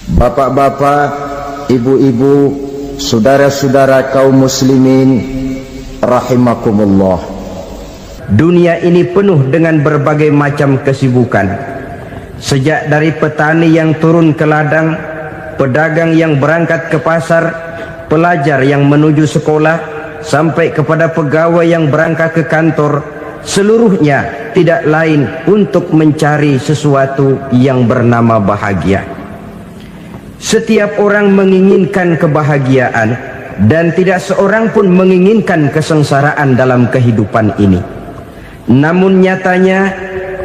Bapak-bapak, ibu-ibu, saudara-saudara kaum muslimin rahimakumullah. Dunia ini penuh dengan berbagai macam kesibukan. Sejak dari petani yang turun ke ladang, pedagang yang berangkat ke pasar, pelajar yang menuju sekolah, sampai kepada pegawai yang berangkat ke kantor, seluruhnya tidak lain untuk mencari sesuatu yang bernama bahagia. Setiap orang menginginkan kebahagiaan, dan tidak seorang pun menginginkan kesengsaraan dalam kehidupan ini. Namun nyatanya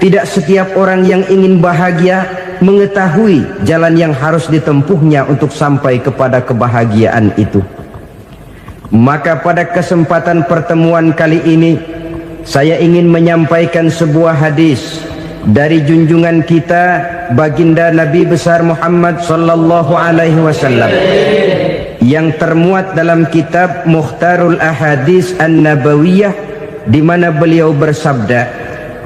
tidak setiap orang yang ingin bahagia mengetahui jalan yang harus ditempuhnya untuk sampai kepada kebahagiaan itu. Maka pada kesempatan pertemuan kali ini, saya ingin menyampaikan sebuah hadis dari junjungan kita baginda Nabi besar Muhammad sallallahu alaihi wasallam yang termuat dalam kitab Mukhtarul Ahadits An-Nabawiyah, di mana beliau bersabda,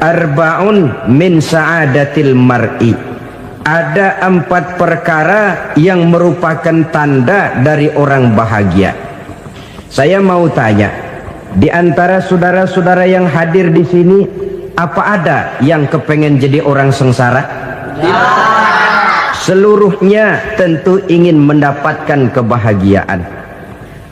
arba'un min sa'adatil mar'i. Ada 4 perkara yang merupakan tanda dari orang bahagia. Saya mau tanya, di antara saudara-saudara yang hadir di sini, apa ada yang kepengen jadi orang sengsara? Ya. Seluruhnya tentu ingin mendapatkan kebahagiaan.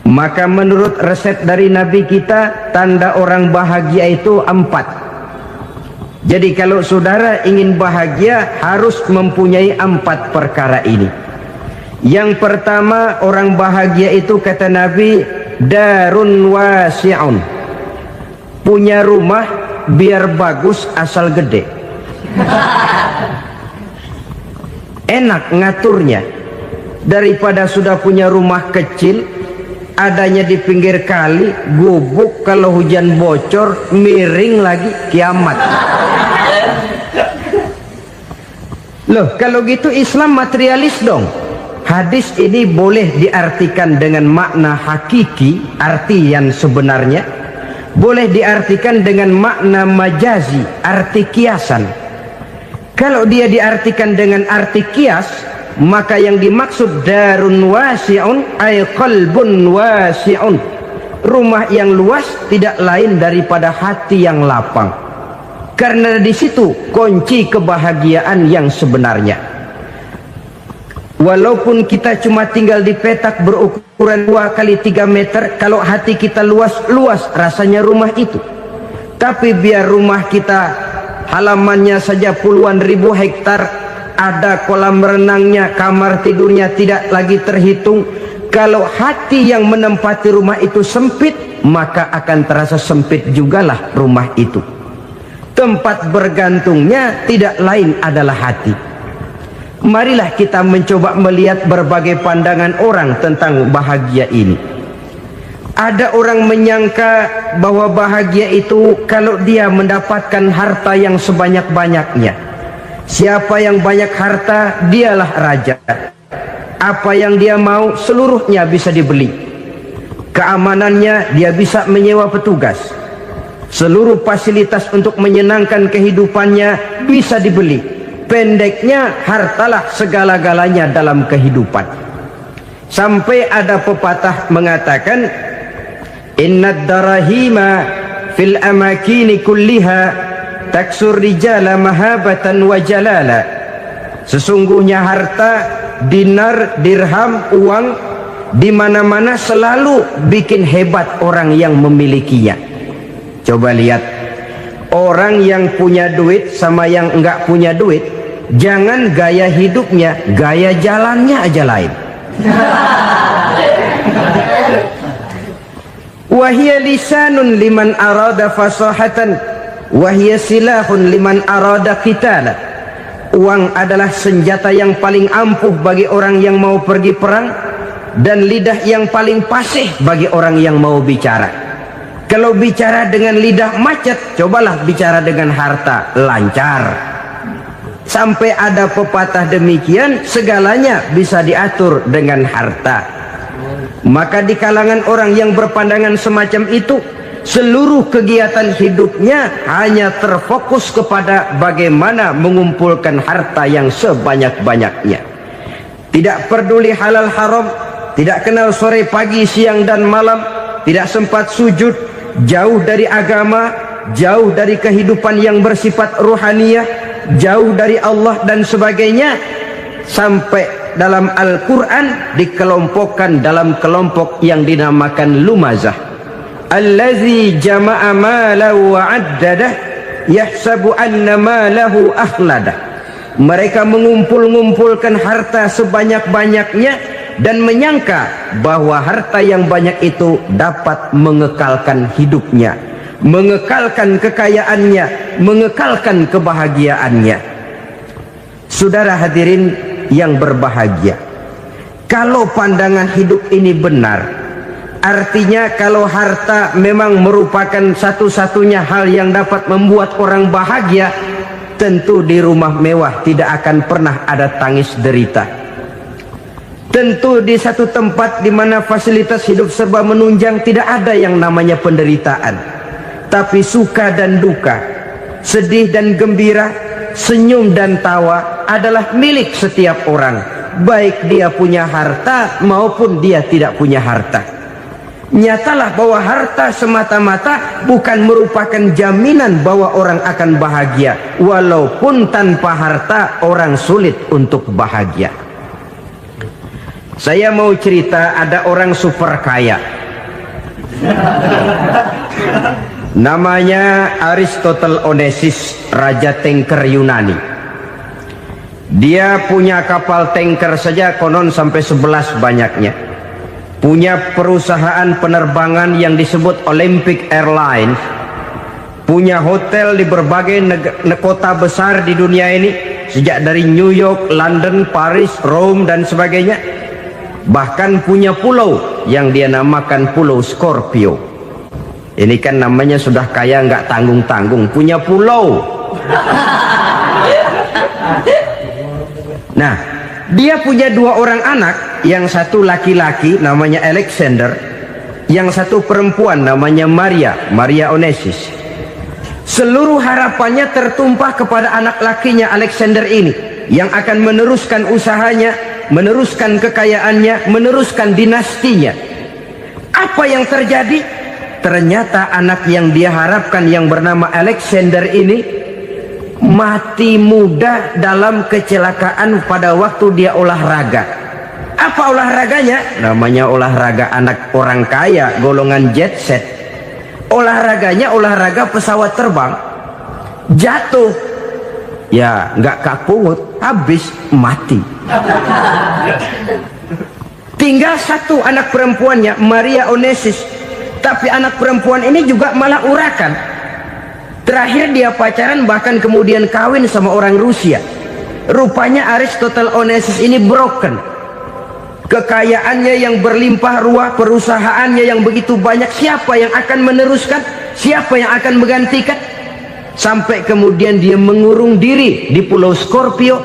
Maka menurut resep dari Nabi kita, tanda orang bahagia itu 4. Jadi kalau saudara ingin bahagia, harus mempunyai 4 perkara ini. Yang pertama, orang bahagia itu kata Nabi, darun wasi'un. Punya rumah biar bagus asal gede. Enak ngaturnya, daripada sudah punya rumah kecil adanya di pinggir kali, gubuk, kalau hujan bocor, miring lagi, kiamat. Loh, kalau gitu Islam materialis dong. Hadis ini boleh diartikan dengan makna hakiki, arti yang sebenarnya, boleh diartikan dengan makna majazi, arti kiasan. Kalau dia diartikan dengan arti kias, maka yang dimaksud darun wasi'un ay qalbun wasi'un. Rumah yang luas tidak lain daripada hati yang lapang. Karena di situ kunci kebahagiaan yang sebenarnya. Walaupun kita cuma tinggal di petak berukuran 2 kali 3 meter, kalau hati kita luas-luas rasanya rumah itu. Tapi biar rumah kita halamannya saja puluhan ribu hektar, ada kolam renangnya, kamar tidurnya tidak lagi terhitung. Kalau hati yang menempati rumah itu sempit, maka akan terasa sempit jugalah rumah itu. Tempat bergantungnya tidak lain adalah hati. Marilah kita mencoba melihat berbagai pandangan orang tentang bahagia ini. Ada orang menyangka bahwa bahagia itu kalau dia mendapatkan harta yang sebanyak-banyaknya. Siapa yang banyak harta, dialah raja. Apa yang dia mau, seluruhnya bisa dibeli. Keamanannya, dia bisa menyewa petugas. Seluruh fasilitas untuk menyenangkan kehidupannya bisa dibeli. Pendeknya, hartalah segala-galanya dalam kehidupan. Sampai ada pepatah mengatakan, innad darahima fil amakini kulliha taksur rijala mahabatan wa jalala. Sesungguhnya harta, dinar, dirham, uang di mana-mana selalu bikin hebat orang yang memilikinya. Coba lihat, orang yang punya duit sama yang enggak punya duit, jangan gaya hidupnya, gaya jalannya aja lain. Wahia lisanun liman arada fasahatan, wahia silahun liman arada qitala. Uang adalah senjata yang paling ampuh bagi orang yang mau pergi perang, dan lidah yang paling fasih bagi orang yang mau bicara. Kalau bicara dengan lidah macet, cobalah bicara dengan harta, lancar. Sampai ada pepatah demikian, segalanya bisa diatur dengan harta. Maka di kalangan orang yang berpandangan semacam itu, seluruh kegiatan hidupnya hanya terfokus kepada bagaimana mengumpulkan harta yang sebanyak-banyaknya. tidak peduli halal haram, tidak kenal sore pagi siang dan malam, tidak sempat sujud, jauh dari agama, jauh dari kehidupan yang bersifat ruhaniyah, jauh dari Allah dan sebagainya, sampai dalam Al-Quran dikelompokkan dalam kelompok yang dinamakan lumazah. Allazi jama'a malahu wa 'addadah yahsabu anna malahu akhladah. Mereka mengumpul-ngumpulkan harta sebanyak-banyaknya dan menyangka bahwa harta yang banyak itu dapat mengekalkan hidupnya, mengekalkan kekayaannya, mengekalkan kebahagiaannya. Saudara hadirin yang berbahagia, kalau pandangan hidup ini benar, artinya kalau harta memang merupakan satu-satunya hal yang dapat membuat orang bahagia, tentu di rumah mewah tidak akan pernah ada tangis derita. Tentu di satu tempat di mana fasilitas hidup serba menunjang tidak ada yang namanya penderitaan. Tapi suka dan duka, sedih dan gembira, senyum dan tawa adalah milik setiap orang, baik dia punya harta maupun dia tidak punya harta. Nyatalah bahwa harta semata-mata bukan merupakan jaminan bahwa orang akan bahagia, walaupun tanpa harta orang sulit untuk bahagia. Saya mau cerita, ada orang super kaya, namanya Aristotle Onassis, raja tanker Yunani. Dia punya kapal tanker saja konon sampai 11 banyaknya. Punya perusahaan penerbangan yang disebut Olympic Airlines, punya hotel di berbagai kota besar di dunia ini, sejak dari New York, London, Paris, Rome dan sebagainya. Bahkan punya pulau yang dia namakan Pulau Scorpio. Ini kan namanya sudah kaya nggak tanggung-tanggung, punya pulau. Nah, dia punya 2 orang anak, yang satu laki-laki namanya Alexander, yang satu perempuan namanya Maria Onassis. Seluruh harapannya tertumpah kepada anak lakinya Alexander ini, yang akan meneruskan usahanya, meneruskan kekayaannya, meneruskan dinastinya. Apa yang terjadi? Ternyata anak yang dia harapkan yang bernama Alexander ini mati muda dalam kecelakaan pada waktu dia olahraga. Apa olahraganya? Namanya olahraga anak orang kaya, golongan jet set. Olahraganya olahraga pesawat terbang. Jatuh, ya nggak kapungut, habis mati. Tinggal satu anak perempuannya, Maria Onassis. Tapi anak perempuan ini juga malah urakan. Terakhir dia pacaran, bahkan kemudian kawin sama orang Rusia. Rupanya Aristotle Onassis ini broken. Kekayaannya yang berlimpah ruah, perusahaannya yang begitu banyak, siapa yang akan meneruskan? Siapa yang akan menggantikan? Sampai kemudian dia mengurung diri di Pulau Scorpio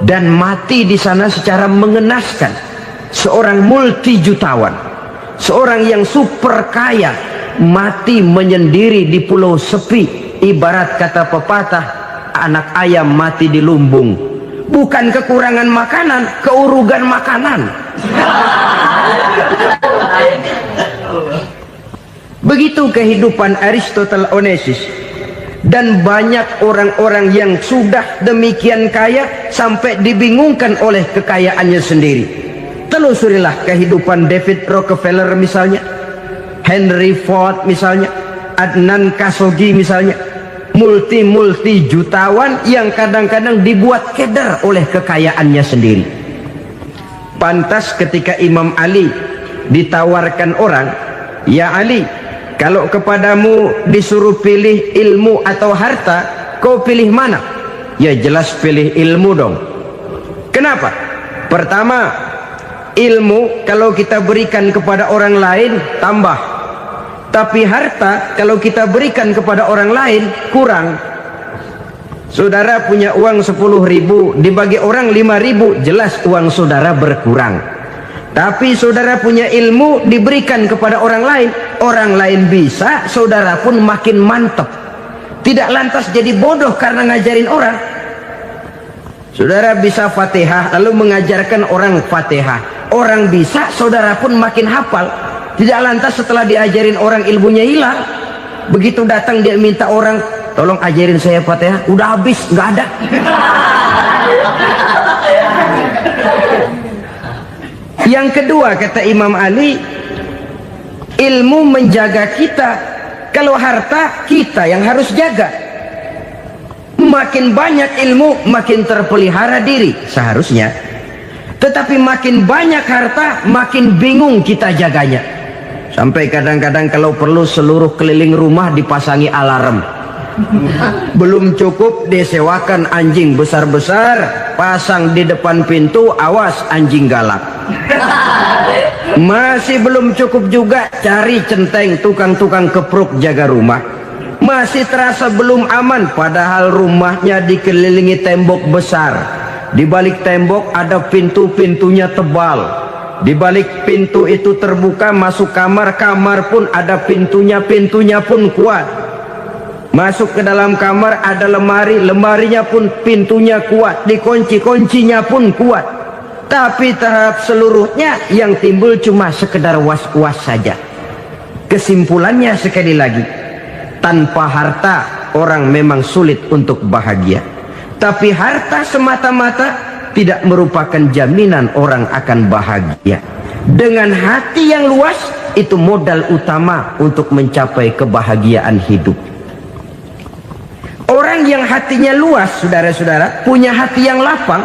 dan mati di sana secara mengenaskan. Seorang multijutawan, seorang yang super kaya, mati menyendiri di pulau sepi. Ibarat kata pepatah, anak ayam mati di lumbung. Bukan kekurangan makanan, keurugan makanan. Begitu kehidupan Aristotle Onassis. Dan banyak orang-orang yang sudah demikian kaya sampai dibingungkan oleh kekayaannya sendiri. Telusurilah kehidupan David Rockefeller misalnya, Henry Ford misalnya, Adnan Khashoggi misalnya. Multi jutawan yang kadang-kadang dibuat keder oleh kekayaannya sendiri. Pantas ketika Imam Ali ditawarkan orang, "Ya Ali, kalau kepadamu disuruh pilih ilmu atau harta, kau pilih mana?" Ya jelas pilih ilmu dong. Kenapa? Pertama, ilmu kalau kita berikan kepada orang lain tambah. Tapi harta kalau kita berikan kepada orang lain kurang. Saudara punya uang 10.000, dibagi orang 5.000, jelas uang saudara berkurang. Tapi saudara punya ilmu, diberikan kepada orang lain bisa, saudara pun makin mantap. Tidak lantas jadi bodoh karena ngajarin orang. Saudara bisa Fatihah lalu mengajarkan orang Fatihah. Orang bisa, saudara pun makin hafal. Tidak lantas setelah diajarin orang ilmunya hilang. Begitu datang dia minta orang, tolong ajarin saya Fatihah, udah habis, nggak ada. Yang kedua kata Imam Ali, ilmu menjaga kita. Kalau harta, kita yang harus jaga. Makin banyak ilmu, makin terpelihara diri seharusnya. Tetapi makin banyak harta, makin bingung kita jaganya. Sampai kadang-kadang kalau perlu seluruh keliling rumah dipasangi alarm. Belum cukup disewakan anjing besar-besar, pasang di depan pintu, awas anjing galak. Masih belum cukup juga, cari centeng tukang-tukang kepruk jaga rumah. Masih terasa belum aman, padahal rumahnya dikelilingi tembok besar. Di balik tembok ada pintu-pintunya tebal. Di balik pintu itu terbuka masuk kamar, kamar pun ada pintunya, pintunya pun kuat. Masuk ke dalam kamar ada lemari, lemarinya pun pintunya kuat, dikunci, kuncinya pun kuat. Tapi terhadap seluruhnya yang timbul cuma sekedar was-was saja. Kesimpulannya sekali lagi, tanpa harta orang memang sulit untuk bahagia. Tapi harta semata-mata tidak merupakan jaminan orang akan bahagia. Dengan hati yang luas, itu modal utama untuk mencapai kebahagiaan hidup. Orang yang hatinya luas, saudara-saudara, punya hati yang lapang,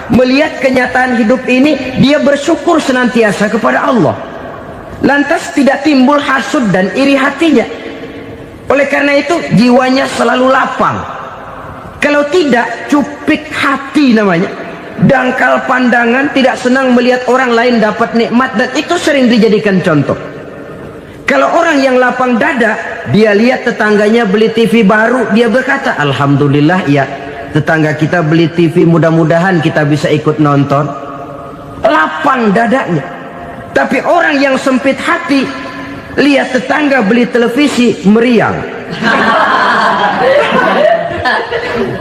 melihat kenyataan hidup ini, dia bersyukur senantiasa kepada Allah. Lantas tidak timbul hasud dan iri hatinya. Oleh karena itu jiwanya selalu lapang. Kalau tidak, cupik hati namanya, dangkal pandangan, tidak senang melihat orang lain dapat nikmat, dan itu sering dijadikan contoh. Kalau orang yang lapang dada, dia lihat tetangganya beli TV baru, dia berkata, alhamdulillah ya, tetangga kita beli TV, mudah-mudahan kita bisa ikut nonton. Lapang dadanya. Tapi orang yang sempit hati, lihat tetangga beli televisi, meriang.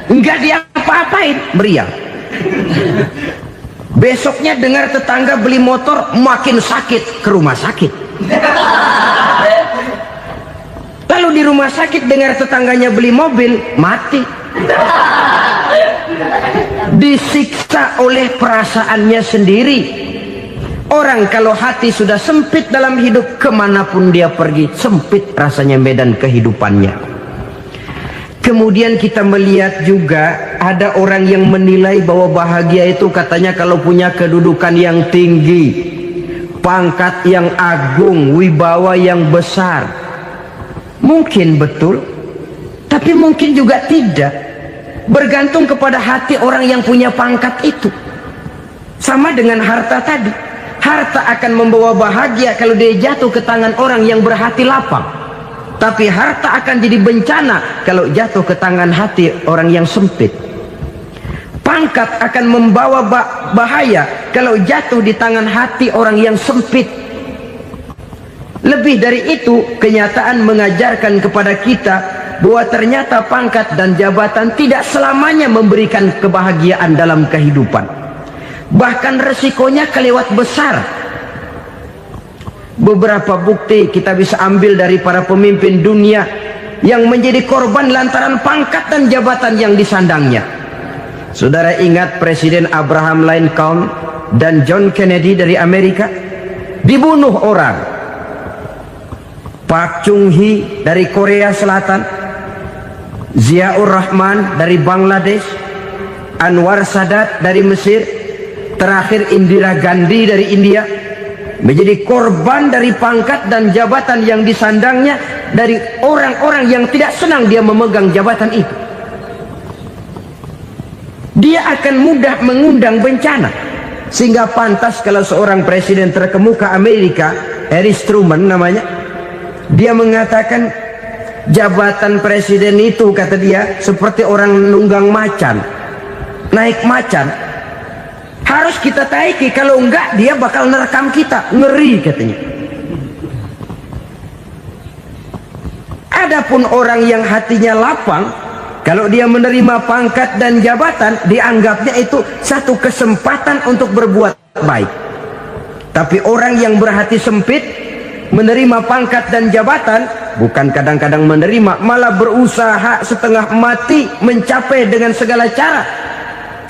Enggak diapa-apain, meriang. Besoknya dengar tetangga beli motor, makin sakit, ke rumah sakit. Lalu di rumah sakit dengar tetangganya beli mobil, mati. Disiksa oleh perasaannya sendiri. Orang kalau hati sudah sempit dalam hidup, kemanapun dia pergi, sempit rasanya medan kehidupannya. Kemudian kita melihat juga ada orang yang menilai bahwa bahagia itu katanya kalau punya kedudukan yang tinggi, pangkat yang agung, wibawa yang besar. Mungkin betul, tapi mungkin juga tidak. Bergantung kepada hati orang yang punya pangkat itu. Sama dengan harta tadi. Harta akan membawa bahagia kalau dia jatuh ke tangan orang yang berhati lapang. Tapi harta akan jadi bencana kalau jatuh ke tangan hati orang yang sempit. Pangkat akan membawa bahaya kalau jatuh di tangan hati orang yang sempit. Lebih dari itu, kenyataan mengajarkan kepada kita bahwa ternyata pangkat dan jabatan tidak selamanya memberikan kebahagiaan dalam kehidupan. Bahkan resikonya kelewat besar. Beberapa bukti kita bisa ambil dari para pemimpin dunia yang menjadi korban lantaran pangkat dan jabatan yang disandangnya. Saudara ingat Presiden Abraham Lincoln dan John Kennedy dari Amerika? Dibunuh orang. Park Chung-hee dari Korea Selatan, Ziaur Rahman dari Bangladesh, Anwar Sadat dari Mesir, terakhir Indira Gandhi dari India, menjadi korban dari pangkat dan jabatan yang disandangnya dari orang-orang yang tidak senang dia memegang jabatan itu. Dia akan mudah mengundang bencana. Sehingga pantas kalau seorang presiden terkemuka Amerika, Harry Truman namanya, dia mengatakan jabatan presiden itu, kata dia, seperti orang nunggang macan, naik macan. Harus kita taiki, kalau enggak dia bakal nerekam kita, ngeri katanya. Adapun orang yang hatinya lapang, Kalau dia menerima pangkat dan jabatan, dianggapnya itu satu kesempatan untuk berbuat baik. Tapi orang yang berhati sempit, menerima pangkat dan jabatan, bukan kadang-kadang menerima, malah berusaha setengah mati mencapai dengan segala cara.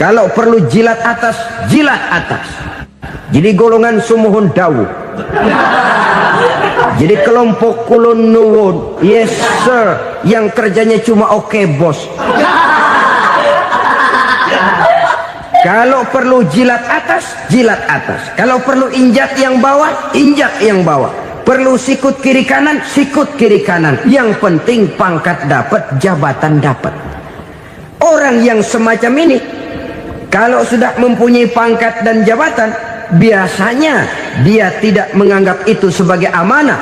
Kalau perlu jilat atas, jilat atas. Jadi golongan sumuhun dawu. Jadi kelompok kulon nuwun, yes sir, yang kerjanya cuma oke bos. Kalau perlu jilat atas, jilat atas. Kalau perlu injak yang bawah, injak yang bawah. Perlu sikut kiri kanan, sikut kiri kanan. Yang penting pangkat dapat, jabatan dapat. Orang yang semacam ini, kalau sudah mempunyai pangkat dan jabatan, biasanya dia tidak menganggap itu sebagai amanah,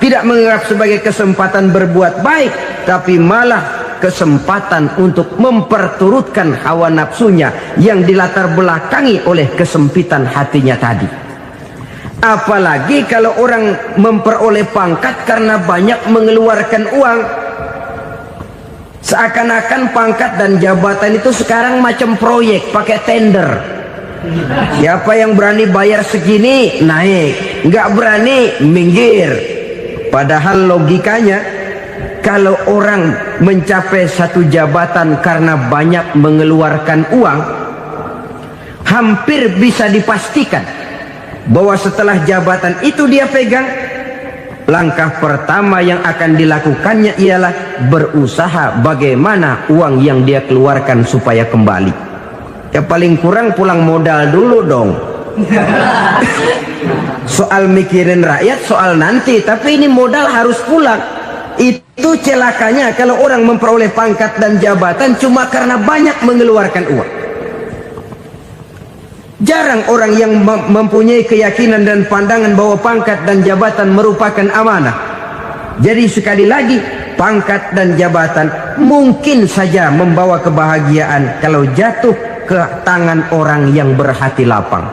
tidak menganggap sebagai kesempatan berbuat baik, tapi malah kesempatan untuk memperturutkan hawa nafsunya yang dilatar belakangi oleh kesempitan hatinya tadi. Apalagi kalau orang memperoleh pangkat karena banyak mengeluarkan uang, seakan-akan pangkat dan jabatan itu sekarang macam proyek pakai tender. Siapa yang berani bayar segini naik, nggak berani minggir. Padahal logikanya, kalau orang mencapai satu jabatan karena banyak mengeluarkan uang, hampir bisa dipastikan bahwa setelah jabatan itu dia pegang, langkah pertama yang akan dilakukannya ialah berusaha bagaimana uang yang dia keluarkan supaya kembali. Ya paling kurang pulang modal dulu dong. Soal mikirin rakyat soal nanti, tapi ini modal harus pulang. Itu celakanya kalau orang memperoleh pangkat dan jabatan cuma karena banyak mengeluarkan uang. Jarang orang yang mempunyai keyakinan dan pandangan bahwa pangkat dan jabatan merupakan amanah. Jadi sekali lagi, pangkat dan jabatan mungkin saja membawa kebahagiaan kalau jatuh ke tangan orang yang berhati lapang.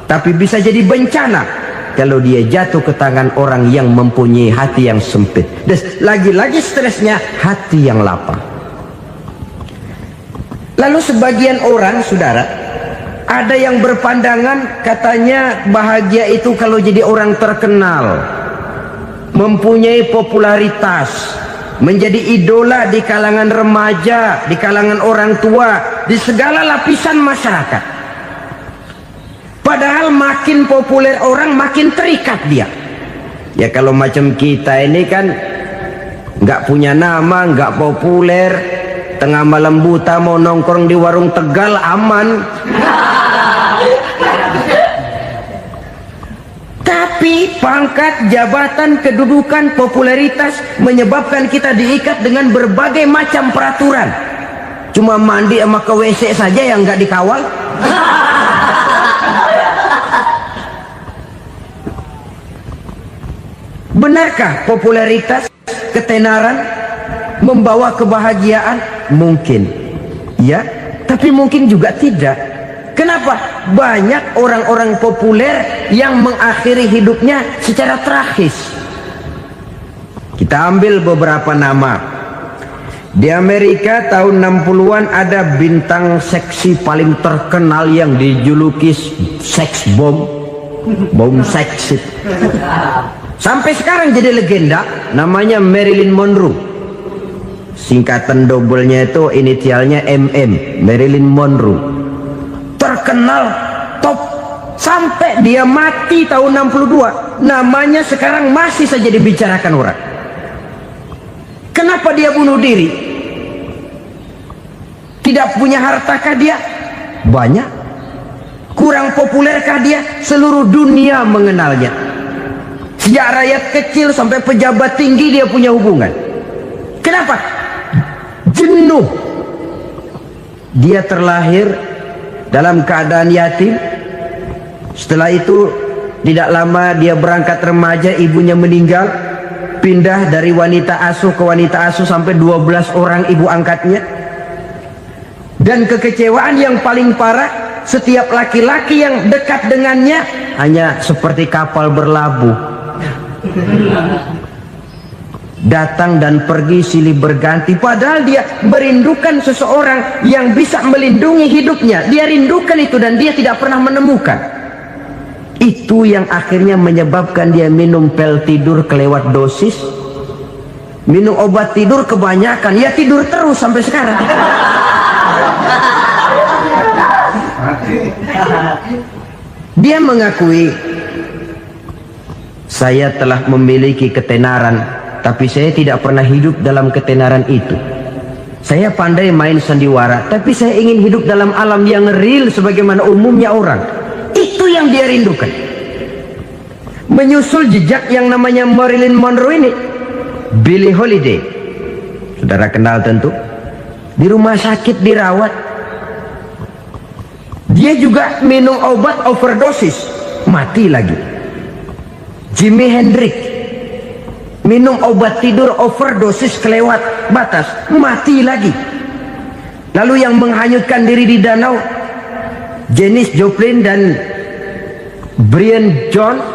Tapi bisa jadi bencana kalau dia jatuh ke tangan orang yang mempunyai hati yang sempit. Dan lagi-lagi stresnya hati yang lapang. Lalu sebagian orang, saudara, ada yang berpandangan katanya bahagia itu kalau jadi orang terkenal, mempunyai popularitas, menjadi idola di kalangan remaja, di kalangan orang tua, di segala lapisan masyarakat. Padahal makin populer orang, makin terikat dia. Ya kalau macam kita ini kan nggak punya nama, nggak populer, tengah malam buta mau nongkrong di warung Tegal aman. Tapi pangkat, jabatan, kedudukan, popularitas menyebabkan kita diikat dengan berbagai macam peraturan. Cuma mandi sama ke WC saja yang nggak dikawal. Benarkah popularitas, ketenaran membawa kebahagiaan? Mungkin ya, tapi mungkin juga tidak. Kenapa? Banyak orang-orang populer yang mengakhiri hidupnya secara tragis. Kita ambil beberapa nama. Di Amerika tahun 60-an ada bintang seksi paling terkenal yang dijuluki seks bom, bom seksi. Sampai sekarang jadi legenda, namanya Marilyn Monroe. Singkatan doublenya itu inisialnya MM, Marilyn Monroe. Terkenal, top, sampai dia mati tahun 62. Namanya sekarang masih saja dibicarakan orang. Kenapa dia bunuh diri? Tidak punya hartakah dia? Banyak. Kurang populerkah dia? Seluruh dunia mengenalnya. Sejak rakyat kecil sampai pejabat tinggi dia punya hubungan. Kenapa? Jenuh. Dia terlahir dalam keadaan yatim. Setelah itu tidak lama dia berangkat remaja, ibunya meninggal. Pindah dari wanita asuh ke wanita asuh sampai 12 orang ibu angkatnya. Dan kekecewaan yang paling parah, setiap laki-laki yang dekat dengannya hanya seperti kapal berlabuh. datang dan pergi silih berganti, padahal dia merindukan seseorang yang bisa melindungi hidupnya. Dia rindukan itu dan dia tidak pernah menemukan. Itu yang akhirnya menyebabkan dia minum pil tidur kelewat dosis, minum obat tidur kebanyakan, ya tidur terus sampai sekarang. Dia mengakui, saya telah memiliki ketenaran, tapi saya tidak pernah hidup dalam ketenaran itu. Saya pandai main sandiwara, tapi saya ingin hidup dalam alam yang real sebagaimana umumnya orang. Itu yang dia rindukan. Menyusul jejak yang namanya Marilyn Monroe ini, Billie Holiday, saudara kenal tentu, di rumah sakit dirawat. Dia juga minum obat overdosis, mati lagi. Jimi Hendrix minum obat tidur overdosis kelewat batas, mati lagi. Lalu yang menghanyutkan diri di danau, Janis Joplin dan Brian Jones.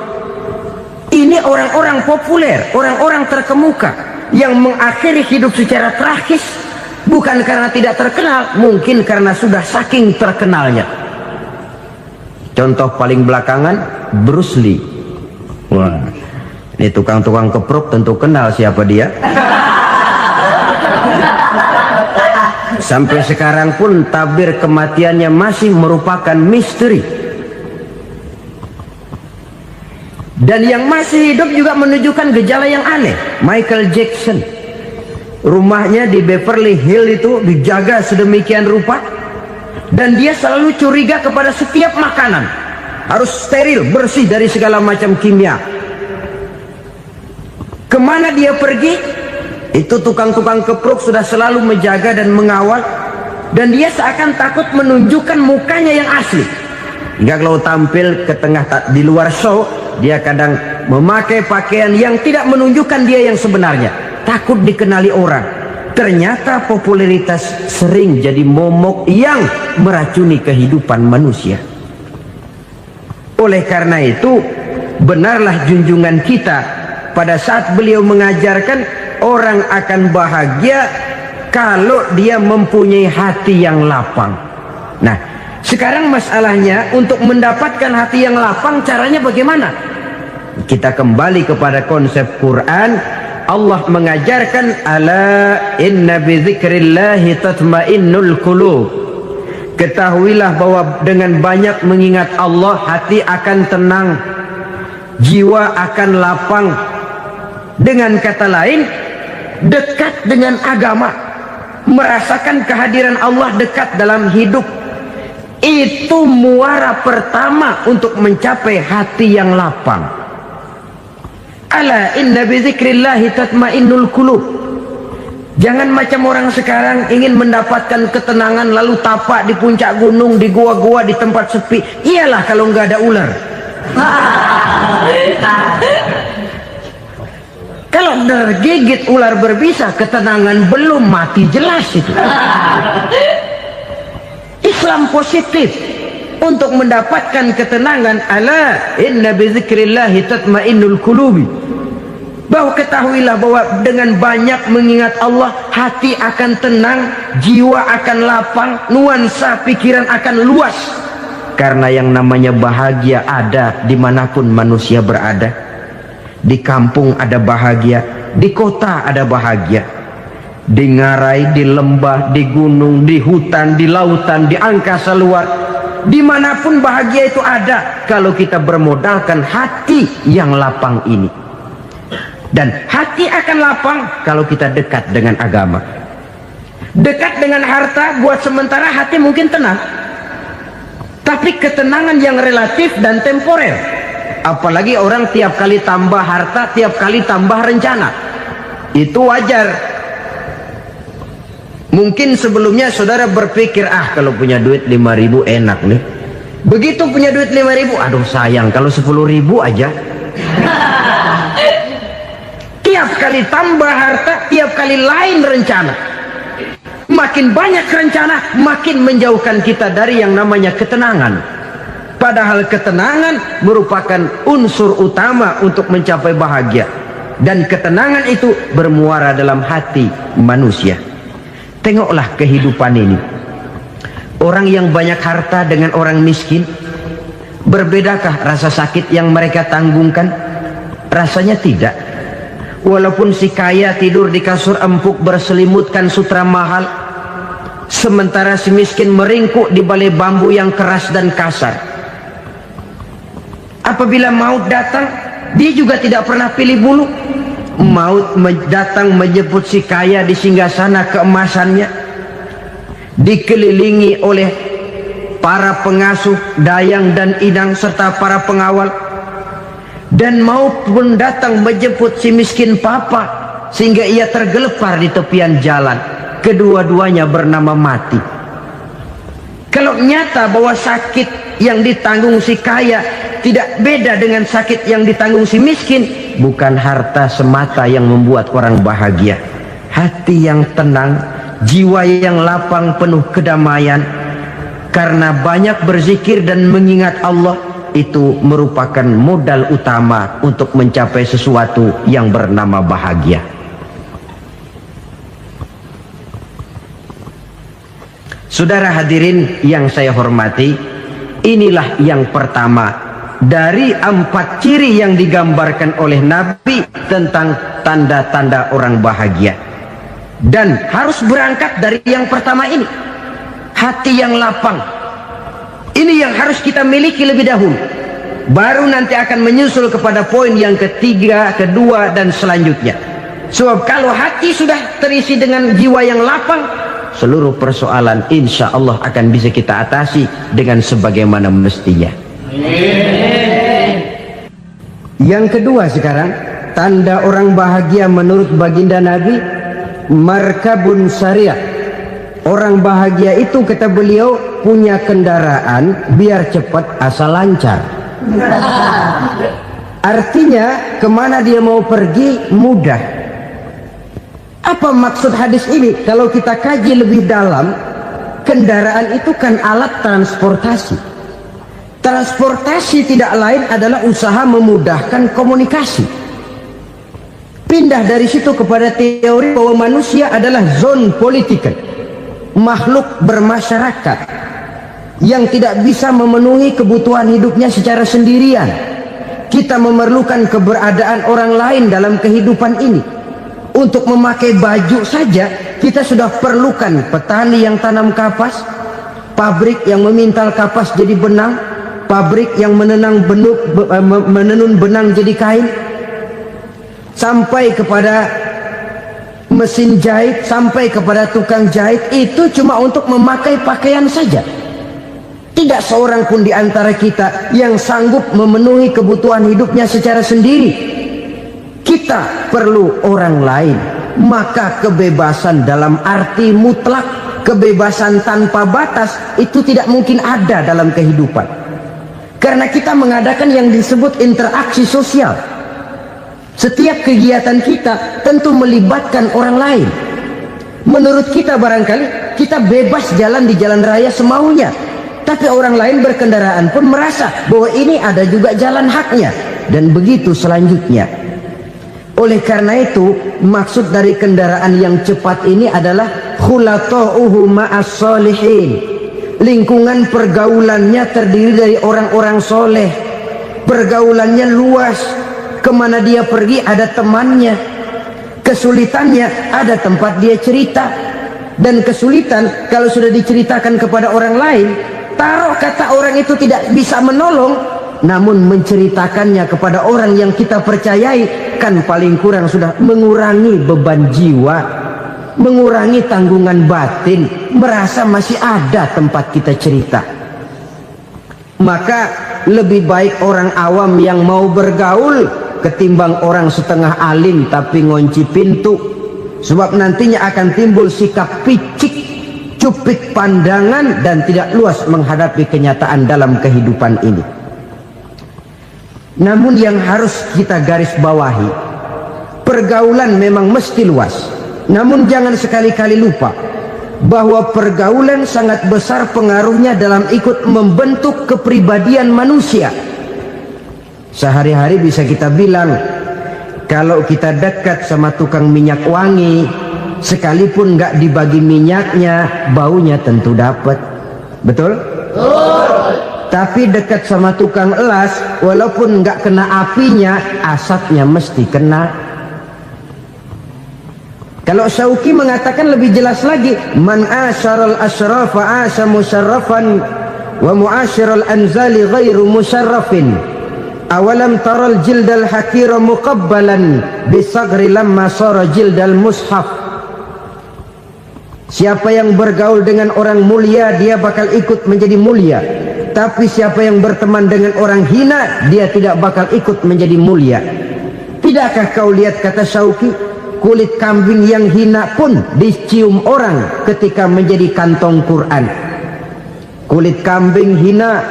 Ini orang-orang populer, orang-orang terkemuka yang mengakhiri hidup secara tragis, bukan karena tidak terkenal, mungkin karena sudah saking terkenalnya. Contoh paling belakangan, Bruce Lee. Wah, ini tukang-tukang keprok tentu kenal siapa dia. Sampai sekarang pun tabir kematiannya masih merupakan misteri. Dan yang masih hidup juga menunjukkan gejala yang aneh. Michael Jackson, rumahnya di Beverly Hills itu dijaga sedemikian rupa, dan dia selalu curiga kepada setiap makanan harus steril, bersih dari segala macam kimia. Kemana dia pergi, itu tukang-tukang keprok sudah selalu menjaga dan mengawal, dan dia seakan takut menunjukkan mukanya yang asli. Hingga kalau tampil ke tengah di luar show, dia kadang memakai pakaian yang tidak menunjukkan dia yang sebenarnya, takut dikenali orang. Ternyata popularitas sering jadi momok yang meracuni kehidupan manusia. Oleh karena itu, benarlah junjungan kita pada saat beliau mengajarkan orang akan bahagia kalau dia mempunyai hati yang lapang. Nah, sekarang masalahnya untuk mendapatkan hati yang lapang, caranya bagaimana? Kita kembali kepada konsep Quran. Allah mengajarkan, ala inna bi dzikrillahi tatmainnul qulub. Ketahuilah bahwa dengan banyak mengingat Allah, hati akan tenang, jiwa akan lapang. Dengan kata lain, dekat dengan agama, merasakan kehadiran Allah dekat dalam hidup. Itu muara pertama untuk mencapai hati yang lapang. Ala inna bi dzikrillahi tatmainnul qulub. Jangan macam orang sekarang ingin mendapatkan ketenangan lalu tapak di puncak gunung, di gua-gua, di tempat sepi. Iyalah kalau nggak ada ular. Kalau tergigit ular berbisa, ketenangan belum, mati jelas itu. Islam positif untuk mendapatkan ketenangan. Ala inna bi dzikrillahi tatmainnul qulubi. Bahwa ketahuilah bahwa dengan banyak mengingat Allah, hati akan tenang, jiwa akan lapang, nuansa pikiran akan luas. Karena yang namanya bahagia ada dimanapun manusia berada. Di kampung ada bahagia, di kota ada bahagia, di ngarai, di lembah, di gunung, di hutan, di lautan, di angkasa luar, dimanapun bahagia itu ada kalau kita bermodalkan hati yang lapang ini. Dan hati akan lapang kalau kita dekat dengan agama. Dekat dengan harta buat sementara hati mungkin tenang, tapi ketenangan yang relatif dan temporer. Apalagi orang tiap kali tambah harta, tiap kali tambah rencana, itu wajar. Mungkin sebelumnya saudara berpikir, kalau punya duit 5.000 enak nih. Begitu punya duit 5.000, aduh sayang kalau 10.000 aja. Tiap kali tambah harta, tiap kali lain rencana. Makin banyak rencana, makin menjauhkan kita dari yang namanya ketenangan. Padahal ketenangan merupakan unsur utama untuk mencapai bahagia. dan ketenangan itu bermuara dalam hati manusia. Tengoklah kehidupan ini. Orang yang banyak harta dengan orang miskin, berbedakah rasa sakit yang mereka tanggungkan? Rasanya tidak. Walaupun si kaya tidur di kasur empuk berselimutkan sutra mahal, sementara si miskin meringkuk di balai bambu yang keras dan kasar. Apabila maut datang, dia juga tidak pernah pilih bulu. Maut datang menjemput si kaya di singgasana keemasannya, dikelilingi oleh para pengasuh, dayang dan inang serta para pengawal. Dan maut pun datang menjemput si miskin papa, sehingga ia tergelepar di tepian jalan. Kedua-duanya bernama mati. Kalau nyata bahwa sakit yang ditanggung si kaya tidak beda dengan sakit yang ditanggung si miskin, bukan harta semata yang membuat orang bahagia. Hati yang tenang, jiwa yang lapang penuh kedamaian karena banyak berzikir dan mengingat Allah, itu merupakan modal utama untuk mencapai sesuatu yang bernama bahagia. Saudara hadirin yang saya hormati, inilah yang pertama dari 4 ciri yang digambarkan oleh Nabi tentang tanda-tanda orang bahagia. Dan harus berangkat dari yang pertama ini, hati yang lapang. Ini yang harus kita miliki lebih dahulu, baru nanti akan menyusul kepada poin yang ketiga, kedua dan selanjutnya. Sebab kalau hati sudah terisi dengan jiwa yang lapang, seluruh persoalan insya Allah akan bisa kita atasi dengan sebagaimana mestinya. Yang kedua sekarang, tanda orang bahagia menurut baginda Nabi, markabun syariah. Orang bahagia itu, kata beliau, punya kendaraan biar cepat asal lancar. Artinya kemana dia mau pergi mudah. Apa maksud hadis ini? Kalau kita kaji lebih dalam, kendaraan itu kan alat transportasi. Transportasi tidak lain adalah usaha memudahkan komunikasi. Pindah dari situ kepada teori bahwa manusia adalah zon political, makhluk bermasyarakat yang tidak bisa memenuhi kebutuhan hidupnya secara sendirian. Kita memerlukan keberadaan orang lain dalam kehidupan ini. Untuk memakai baju saja kita sudah perlukan petani yang tanam kapas, pabrik yang memintal kapas jadi benang, pabrik yang menenun benang jadi kain, sampai kepada mesin jahit, sampai kepada tukang jahit. Itu cuma untuk memakai pakaian saja. Tidak seorang pun di antara kita yang sanggup memenuhi kebutuhan hidupnya secara sendiri. Kita perlu orang lain. Maka kebebasan dalam arti mutlak, kebebasan tanpa batas, itu tidak mungkin ada dalam kehidupan. Karena kita mengadakan yang disebut interaksi sosial. Setiap kegiatan kita tentu melibatkan orang lain. Menurut kita barangkali kita bebas jalan di jalan raya semaunya, tapi orang lain berkendaraan pun merasa bahwa ini ada juga jalan haknya, dan begitu selanjutnya. Oleh karena itu, maksud dari kendaraan yang cepat ini adalah khulatuhu ma'as solihin. Lingkungan pergaulannya terdiri dari orang-orang soleh. Pergaulannya luas. Kemana dia pergi ada temannya. Kesulitannya ada tempat dia cerita. Dan kesulitan kalau sudah diceritakan kepada orang lain, taruh kata orang itu tidak bisa menolong, namun menceritakannya kepada orang yang kita percayai, kan paling kurang sudah mengurangi beban jiwa, mengurangi tanggungan batin, merasa masih ada tempat kita cerita. Maka lebih baik orang awam yang mau bergaul ketimbang orang setengah alim tapi ngunci pintu. Sebab nantinya akan timbul sikap picik, cupik pandangan, dan tidak luas menghadapi kenyataan dalam kehidupan ini. Namun yang harus kita garis bawahi, pergaulan memang mesti luas. Namun jangan sekali-kali lupa bahwa pergaulan sangat besar pengaruhnya dalam ikut membentuk kepribadian manusia. Sehari-hari bisa kita bilang Kalau kita dekat sama tukang minyak wangi, sekalipun nggak dibagi minyaknya, baunya tentu dapat. Betul? Tapi dekat sama tukang elas, walaupun nggak kena apinya, asapnya mesti kena. Kalau Syauqi mengatakan lebih jelas lagi, man asyaral asyrafa asya musyarrafan wa muasyiral anzali ghairu musyarrafin. Awalam taral jildal hakira muqabbalan bisagri lamma sara jildal mushaf. Siapa yang bergaul dengan orang mulia, dia bakal ikut menjadi mulia. Tapi siapa yang berteman dengan orang hina, dia tidak bakal ikut menjadi mulia. Tidakkah kau lihat, kata Syauqi, kulit kambing yang hina pun dicium orang ketika menjadi kantong Quran. Kulit kambing hina,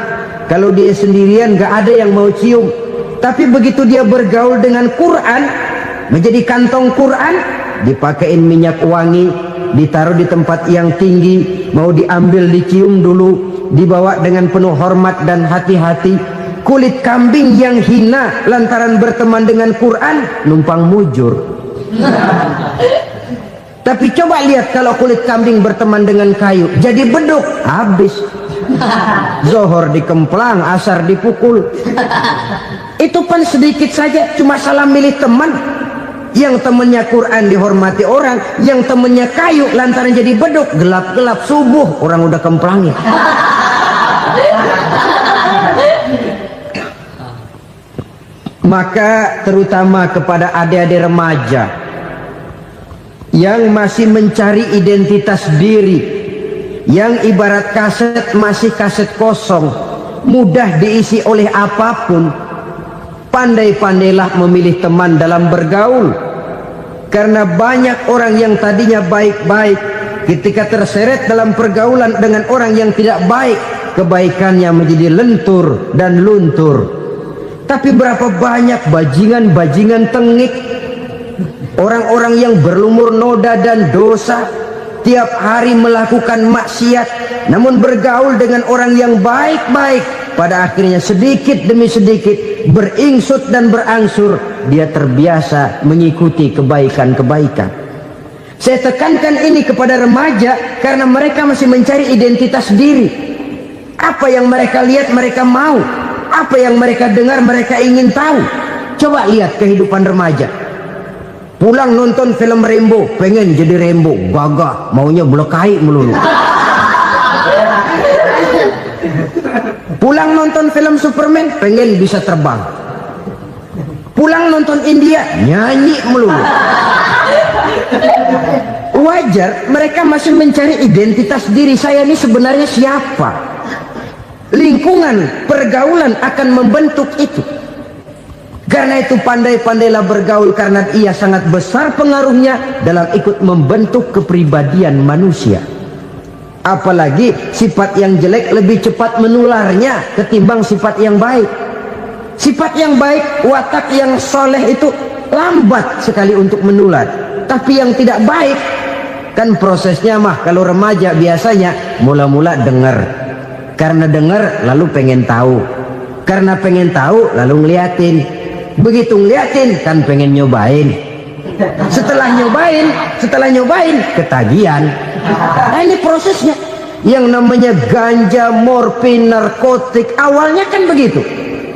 kalau dia sendirian gak ada yang mau cium. Tapi begitu dia bergaul dengan Quran, menjadi kantong Quran, dipakein minyak wangi, ditaruh di tempat yang tinggi, mau diambil dicium dulu, dibawa dengan penuh hormat dan hati-hati. Kulit kambing yang hina lantaran berteman dengan Quran, numpang mujur. Tapi coba lihat kalau kulit kambing berteman dengan kayu, jadi beduk, habis. Zohor dikemplang, asar dipukul. Itu pun sedikit saja, cuma salah milih teman. Yang temannya Quran dihormati orang, yang temannya kayu lantaran jadi beduk, gelap-gelap subuh orang udah kemplangnya. Maka terutama kepada adik-adik remaja yang masih mencari identitas diri, yang ibarat kaset masih kaset kosong, mudah diisi oleh apapun, pandai-pandailah memilih teman dalam bergaul. Karena banyak orang yang tadinya baik-baik, ketika terseret dalam pergaulan dengan orang yang tidak baik, kebaikannya menjadi lentur dan luntur. Tapi berapa banyak bajingan-bajingan tengik, orang-orang yang berlumur noda dan dosa, tiap hari melakukan maksiat, namun bergaul dengan orang yang baik-baik, pada akhirnya sedikit demi sedikit beringsut dan berangsur dia terbiasa mengikuti kebaikan-kebaikan. Saya tekankan ini kepada remaja karena mereka masih mencari identitas diri. Apa yang mereka lihat mereka mau, apa yang mereka dengar mereka ingin tahu. Coba lihat kehidupan remaja. Pulang nonton film Rambo, pengen jadi Rambo, gagah, maunya belekai melulu. Pulang nonton film Superman, pengen bisa terbang. Pulang nonton India, nyanyi melulu. Wajar, mereka masih mencari identitas diri. Saya ini sebenarnya siapa? Lingkungan, pergaulan akan membentuk itu. Karena itu pandai-pandailah bergaul, karena ia sangat besar pengaruhnya dalam ikut membentuk kepribadian manusia. Apalagi sifat yang jelek lebih cepat menularnya ketimbang sifat yang baik. Sifat yang baik, watak yang soleh itu lambat sekali untuk menular. Tapi yang tidak baik, kan prosesnya mah kalau remaja biasanya mula-mula dengar. Karena dengar lalu pengen tahu. Karena pengen tahu lalu ngeliatin. Begitu ngeliatin kan pengen nyobain. Setelah nyobain ketagihan. Nah, ini prosesnya. Yang namanya ganja, morfin, narkotik awalnya kan begitu.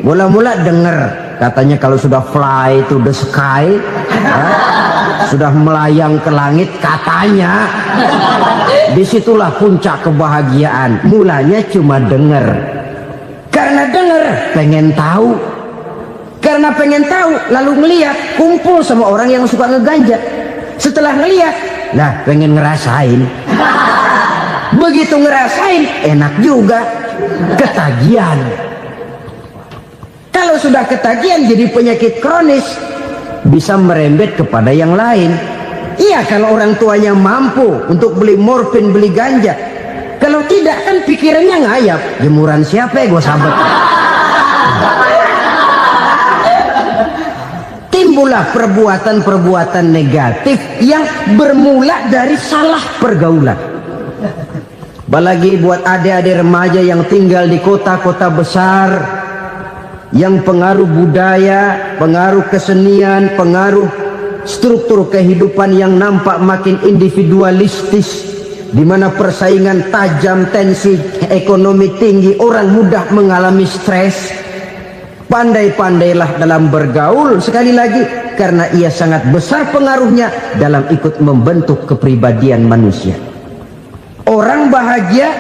Mula-mula dengar katanya kalau sudah fly to the sky, sudah melayang ke langit katanya, disitulah puncak kebahagiaan. Mulanya cuma dengar. Karena dengar pengen tahu. Karena pengen tahu lalu ngeliat, kumpul sama orang yang suka ngeganja. Setelah ngeliat, nah pengen ngerasain. Begitu ngerasain enak juga, ketagihan. Kalau sudah ketagihan jadi penyakit kronis, bisa merembet kepada yang lain. Iya, kalau orang tuanya mampu untuk beli morfin, beli ganja. Kalau tidak kan pikirannya ngayap, jemuran siapa ya gue sabet. Timbullah perbuatan-perbuatan negatif yang bermula dari salah pergaulan. Apalagi buat adik-adik remaja yang tinggal di kota-kota besar, yang pengaruh budaya, pengaruh kesenian, pengaruh struktur kehidupan yang nampak makin individualistis, di mana persaingan tajam, tensi ekonomi tinggi, orang mudah mengalami stres. Pandai-pandailah dalam bergaul, sekali lagi, karena ia sangat besar pengaruhnya dalam ikut membentuk kepribadian manusia. Orang bahagia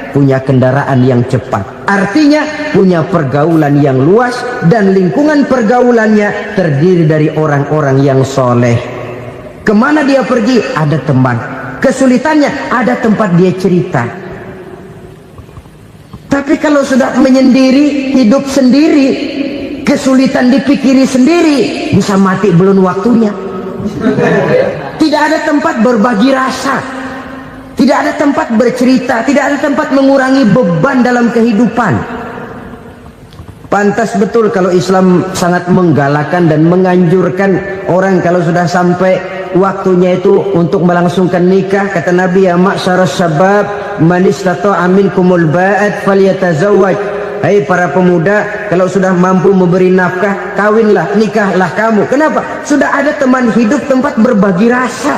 punya kendaraan yang cepat, artinya punya pergaulan yang luas, dan lingkungan pergaulannya terdiri dari orang-orang yang soleh. Kemana dia pergi, ada teman. Kesulitannya, ada tempat dia cerita. Tapi kalau sudah menyendiri, hidup sendiri, kesulitan dipikiri sendiri, bisa mati belum waktunya. Tidak ada tempat berbagi rasa, tidak ada tempat bercerita, tidak ada tempat mengurangi beban dalam kehidupan. Pantas betul kalau Islam sangat menggalakkan dan menganjurkan orang kalau sudah sampai waktunya itu untuk melangsungkan nikah. Kata Nabi, ya ma'syaras syabab man istata'a minkumul ba'at falyatazawwaj. Hai para pemuda, kalau sudah mampu memberi nafkah, kawinlah, nikahlah kamu. Kenapa? Sudah ada teman hidup, tempat berbagi rasa.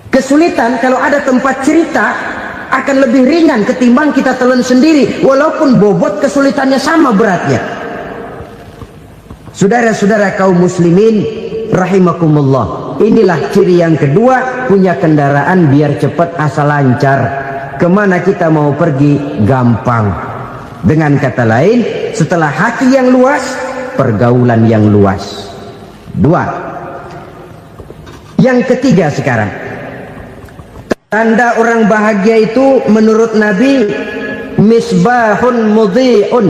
Kesulitan kalau ada tempat cerita akan lebih ringan ketimbang kita telan sendiri, walaupun bobot kesulitannya sama beratnya. Saudara-saudara kaum muslimin rahimakumullah, inilah ciri yang kedua, punya kendaraan biar cepat asal lancar. Kemana kita mau pergi gampang. Dengan kata lain, setelah hati yang luas, pergaulan yang luas. Dua. Yang ketiga sekarang, tanda orang bahagia itu menurut Nabi, misbahun mudhi'un,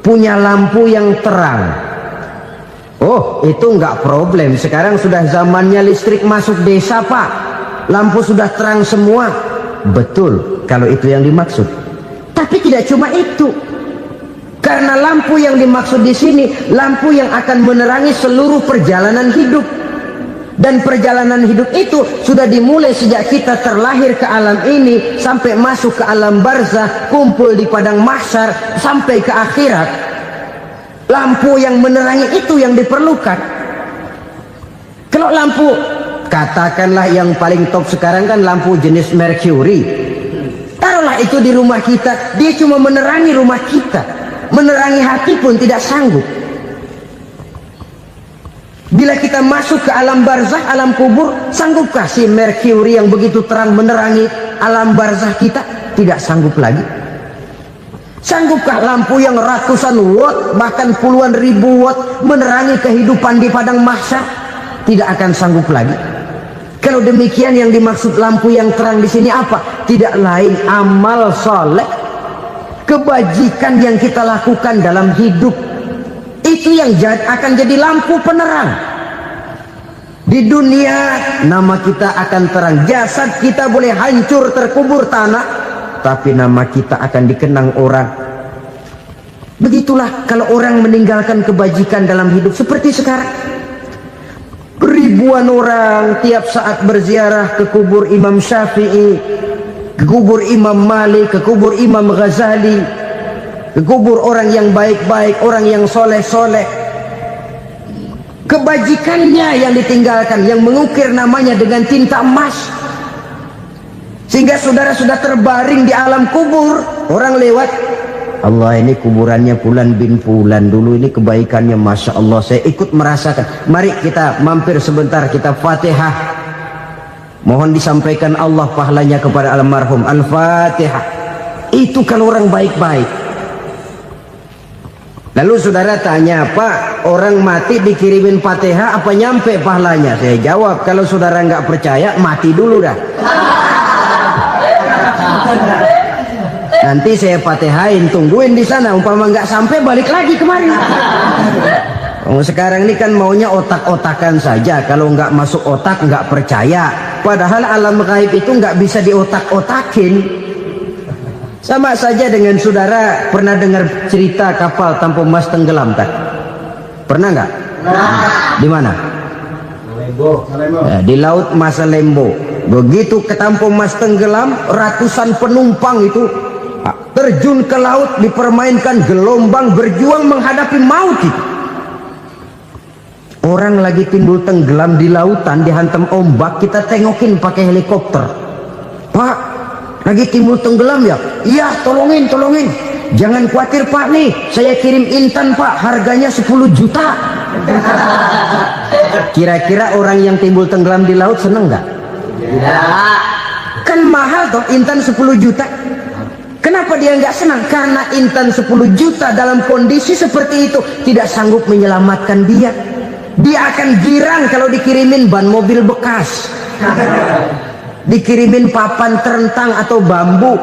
punya lampu yang terang. Oh, itu enggak problem. Sekarang sudah zamannya listrik masuk desa, Pak. Lampu sudah terang semua. Betul, kalau itu yang dimaksud. Tapi tidak cuma itu. Karena lampu yang dimaksud di sini, lampu yang akan menerangi seluruh perjalanan hidup. Dan perjalanan hidup itu sudah dimulai sejak kita terlahir ke alam ini, sampai masuk ke alam barzah, kumpul di padang mahsyar, sampai ke akhirat. Lampu yang menerangi itu yang diperlukan. Kalau lampu, katakanlah yang paling top sekarang kan lampu jenis Mercury. Taruhlah itu di rumah kita, dia cuma menerangi rumah kita, menerangi hati pun tidak sanggup. Bila kita masuk ke alam barzah, alam kubur, sanggupkah si Mercury yang begitu terang menerangi alam barzah kita? Tidak sanggup lagi. Sanggupkah lampu yang ratusan watt, bahkan puluhan ribu watt menerangi kehidupan di padang mahsyar? Tidak akan sanggup lagi. Kalau demikian, yang dimaksud lampu yang terang di sini apa? Tidak lain amal soleh, kebajikan yang kita lakukan dalam hidup. Itu yang akan jadi lampu penerang. Di dunia nama kita akan terang, jasad kita boleh hancur terkubur tanah, tapi nama kita akan dikenang orang. Begitulah kalau orang meninggalkan kebajikan dalam hidup seperti sekarang. Ribuan orang tiap saat berziarah ke kubur Imam Syafi'i, ke kubur Imam Malik, ke kubur Imam Ghazali, ke kubur orang yang baik-baik, orang yang soleh-soleh. Kebajikannya yang ditinggalkan, yang mengukir namanya dengan tinta emas, sehingga saudara sudah terbaring di alam kubur. Orang lewat, Allah, ini kuburannya Fulan bin Fulan, dulu ini kebaikannya Masya Allah, saya ikut merasakan. Mari kita mampir sebentar, kita Fatihah, mohon disampaikan Allah pahalanya kepada almarhum. Al-Fatihah. Itu kalau orang baik-baik. Lalu saudara tanya, Pak, orang mati dikirimin Fatihah apa nyampe pahalanya? Saya jawab, kalau saudara nggak percaya, mati dulu dah. Nanti saya Fatihain, tungguin di sana. Umpama nggak sampai, balik lagi kemari. Sekarang ini kan maunya otak-otakan saja. Kalau nggak masuk otak, nggak percaya. Padahal alam gaib itu nggak bisa diotak-otakin. Sama saja dengan saudara pernah dengar cerita kapal Tampu Mas tenggelam kan? Pernah nggak? Di mana? Ya, di laut Masalembo. Begitu ke Tampu Mas tenggelam, ratusan penumpang itu terjun ke laut, dipermainkan gelombang, berjuang menghadapi maut itu. Orang lagi timbul tenggelam di lautan, dihantam ombak, kita tengokin pakai helikopter. Pak, lagi timbul tenggelam ya? Iya, tolongin. Jangan khawatir Pak, nih saya kirim intan Pak, harganya 10 juta. Kira-kira orang yang timbul tenggelam di laut seneng nggak? Tidak. Kan mahal toh intan 10 juta. Kenapa dia nggak senang? Karena intan 10 juta dalam kondisi seperti itu tidak sanggup menyelamatkan dia. Dia akan girang kalau dikirimin ban mobil bekas, dikirimin papan terentang atau bambu.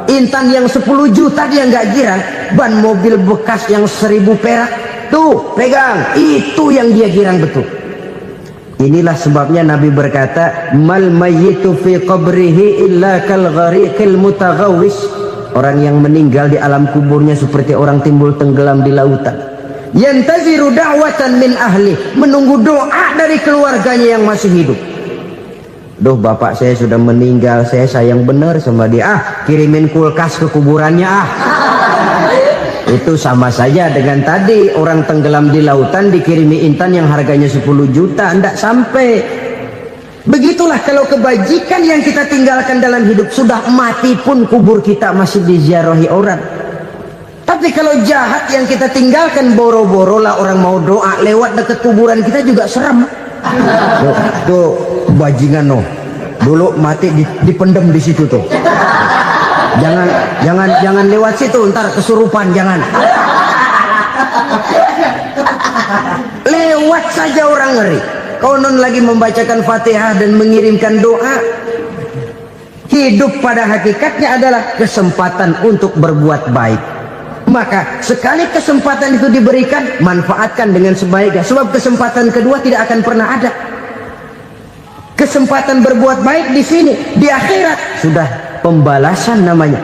Intan yang 10 juta dia nggak girang, ban mobil bekas yang 1000 perak tuh pegang, itu yang dia girang betul. Inilah sebabnya Nabi berkata, mal mayyitu fi qabrihi illa kal ghariqil mutaghawwis. Orang yang meninggal di alam kuburnya seperti orang timbul tenggelam di lautan. Yantaziru da'watan min ahli, menunggu doa dari keluarganya yang masih hidup. Duh, bapak saya sudah meninggal, saya sayang benar sama dia. Kirimin kulkas ke kuburannya Itu sama saja dengan tadi orang tenggelam di lautan dikirimi intan yang harganya 10 juta, tidak sampai. Begitulah kalau kebajikan yang kita tinggalkan dalam hidup, sudah mati pun kubur kita masih diziarahi orang. Tapi kalau jahat yang kita tinggalkan, boro-boro lah orang mau doa lewat dekat kuburan kita juga serem. Tuh bajingan no, dulu mati dipendem di situ tuh. Jangan lewat situ, ntar kesurupan, jangan. Lewat saja orang ngeri. Konon lagi membacakan Fatihah dan mengirimkan doa. Hidup pada hakikatnya adalah kesempatan untuk berbuat baik. Maka sekali kesempatan itu diberikan, manfaatkan dengan sebaiknya. Sebab kesempatan kedua tidak akan pernah ada. Kesempatan berbuat baik di sini, di akhirat sudah pembalasan namanya.